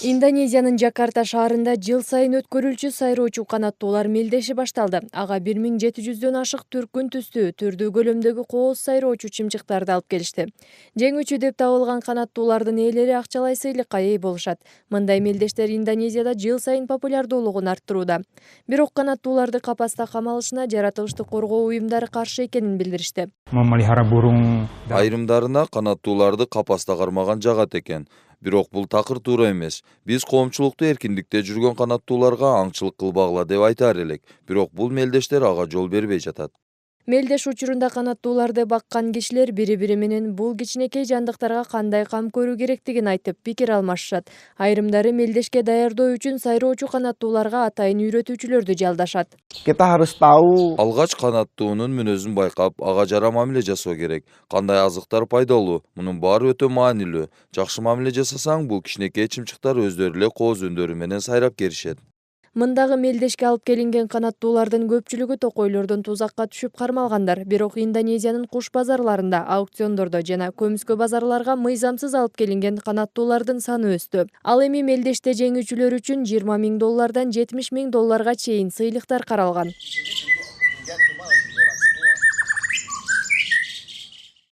Индонезиянын Жакарта шаарында жыл сайын өткөрүлчү сайроочу канаттуулар мелдеши башталды. Ага 1700дөн ашык түркүн түстүү, түрдүү көлөмдөгү кооз сайроочу чымчыктарды алып келишти. Жеңүүчү деп табылган канаттуулардын ээлери акчалай сыйлыкка ээ болушат. Мындай мелдештер Индонезияда жыл сайын популярдуулугун арттырууда. Бирок канаттууларды капаста камалышына жаратылышты коргоо уюмдары каршы экенин билдиришти. Memelihara burung Айрымдарына канаттууларды капаста кармаган жагат экен. Бирок бул такыр туура эмес. Биз коомчулукту эркиндикте жүргөн канаттууларга аңчылык кылбагыла деп айтаар элек. Бирок бул мелдештер ага жол бербей жатат. Мелдеш учурунда канаттууларды баккан кишилер бири-бири менен бул кичинекей жандыктарга кандай кам көрүү керектигин айтып пикир алмашышат. Айрымдары мелдешке даярдоо үчүн сайроочу канаттууларга атайын үйрөтүүчүлөрдү жалдашат. Kita harus tahu Алгач канаттуунун мүнөзүн байкап, ага жара мамиле жасоо керек. Кандай азыктар пайдалуу, мунун баары өтө маанилүү. Жакшы мамиле жасасаң, бул кичинекей чымчыктар өздөрү эле кооз өндөрү менен сайрап келишет. Мындагы мелдешке алып келинген канаттуулардын көпчүлүгү токойлордон тузакка түшүп кармалгандар. Бирок Индонезиянын куш базарларында, аукциондордо жана көмүскө базарларга мыйзамсыз алып келинген канаттуулардын саны өстү. Ал эми мелдеште жеңүүчүлөр үчүн $20 000 $70 000 чейин сыйлыктар каралган.